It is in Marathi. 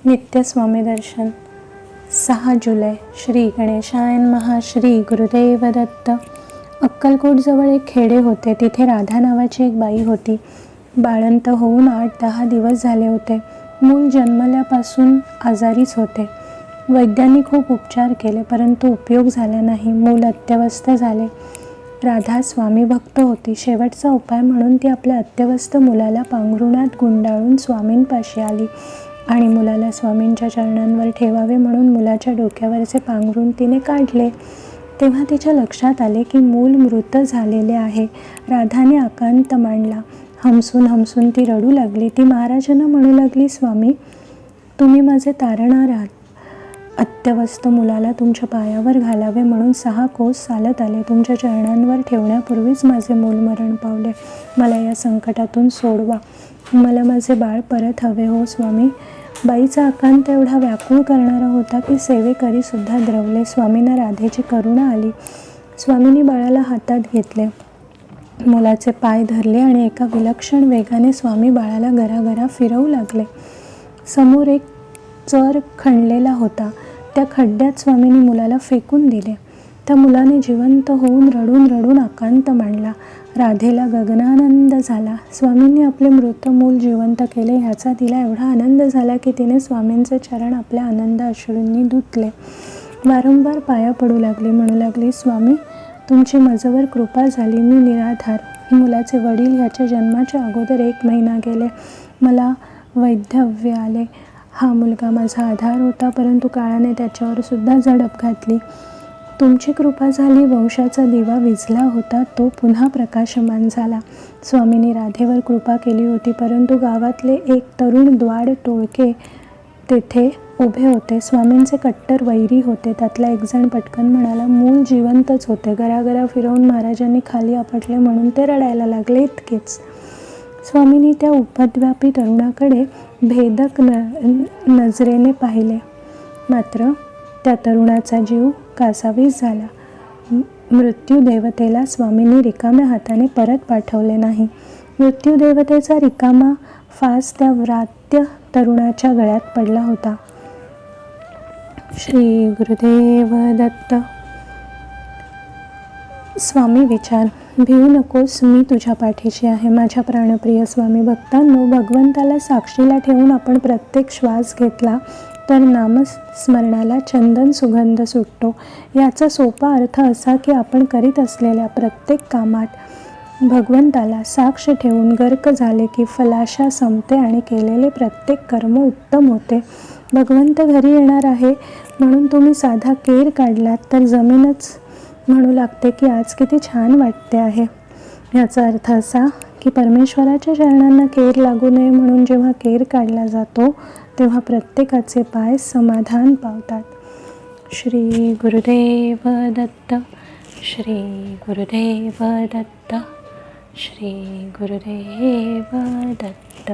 नित्य स्वामी दर्शन 6 जुलै. श्री गणेशाय नमः. श्री गुरुदेव दत्त. अक्कलकोटजवळ एक खेडे होते. तिथे राधा नावाची एक बाई होती. बाळंत होऊन 8-10 दिवस झाले होते. मूल जन्मल्यापासून आजारीच होते. वैद्यांनी खूप उपचार केले, परंतु उपयोग झाला नाही. मूल अत्यवस्थ झाले. राधा स्वामी भक्त होती. शेवटचा उपाय म्हणून ती आपल्या अत्यवस्थ मुलाला पांघरुणात गुंडाळून स्वामींपाशी आली आणि मुलाला स्वामींच्या चरणांवर ठेवावे म्हणून मुलाच्या डोक्यावरचे पांघरुण तिने काढले. तेव्हा तिच्या लक्षात आले की मूल मृत झालेले आहे. राधाने आकांत मांडला. हमसून हमसून ती रडू लागली. ती महाराजांना म्हणू लागली, स्वामी, तुम्ही माझे तारणहार आहात. अत्यवस्थ मुलाला तुमच्या पायावर घालावे म्हणून 6 कोस चालत आले. तुमच्या चरणांवर ठेवण्यापूर्वीच माझे मूल मरण पावले. मला या संकटातून सोडवा. मला माझे बाळ परत हवे हो स्वामी. बाईचा आकांत एवढा व्याकुळ करणारा होता की सेवेकरीसुद्धा द्रवले. स्वामींना राधेची करुणा आली. स्वामींनी बाळाला हातात घेतले, मुलाचे पाय धरले आणि एका विलक्षण वेगाने स्वामी बाळाला गरागरा फिरवू लागले. समोर एक चर खणलेला होता. त्या खड्ड्यात स्वामींनी मुलाला फेकून दिले. त्या मुलाने जिवंत होऊन रडून रडून आकांत मांडला. राधेला गगनानंद झाला. स्वामींनी आपले मृत मूल जिवंत केले ह्याचा तिला एवढा आनंद झाला की तिने स्वामींचे चरण आपल्या आनंद अश्रूंनी धुतले. वारंवार पाया पडू लागली. म्हणू लागली, स्वामी, तुमची माझ्यावर कृपा झाली. मी निराधार. मुलाचे वडील ह्याच्या जन्माच्या अगोदर 1 महिना गेले. मला वैधव्य आले. हा मुलगा माझा आधार होता, परंतु काळाने त्याच्यावर सुद्धा झडप घातली. तुमची कृपा झाली. वंशाचा दिवा विझला होता, तो पुन्हा प्रकाशमान झाला. स्वामींनी राधेवर कृपा केली होती, परंतु गावातले एक तरुण द्वाड टोळके तेथे उभे होते. स्वामींचे कट्टर वैरी होते. त्यातला एक जण पटकन म्हणाला, मूल जिवंतच होते. गरागरा फिरवून महाराजांनी खाली आपटले म्हणून ते रडायला लागले, इतकेच. स्वामींनी त्या उपद्व्यापी तरुणाकडे भेदक नजरेने पाहिले. मात्र त्या तरुणाचा जीव कासावीस झाला. मृत्यूदेवतेला स्वामींनी रिकाम्या हाताने परत पाठवले नाही. मृत्यूदेवतेचा रिकामा फास त्या व्रात्य तरुणाच्या गळ्यात पडला होता. श्री गुरुदेव दत्त. स्वामी विचार. भिवू नकोस, मी तुझ्या पाठीशी आहे. माझ्या प्राणप्रिय स्वामी भक्तांनो, भगवंताला साक्षीला ठेवून आपण प्रत्येक श्वास घेतला तर नामस्मरणाला चंदन सुगंध सुटतो. याचा सोपा अर्थ असा की आपण करीत असलेल्या प्रत्येक कामात भगवंताला साक्ष ठेवून गर्क झाले की फलाशा संपते आणि केलेले प्रत्येक कर्म उत्तम होते. भगवंत घरी येणार आहे म्हणून तुम्ही साधा केर काढलात तर जमीनच म्हणू लागते की आज किती छान वाटते आहे. याचा अर्थ असा की परमेश्वराच्या चरणांना केर लागू नये म्हणून जेव्हा केर काढला जातो तेव्हा प्रत्येकाचे पाय समाधान पावतात. श्री गुरुदेव दत्त. श्री गुरुदेव दत्त. श्री गुरुदेव दत्त.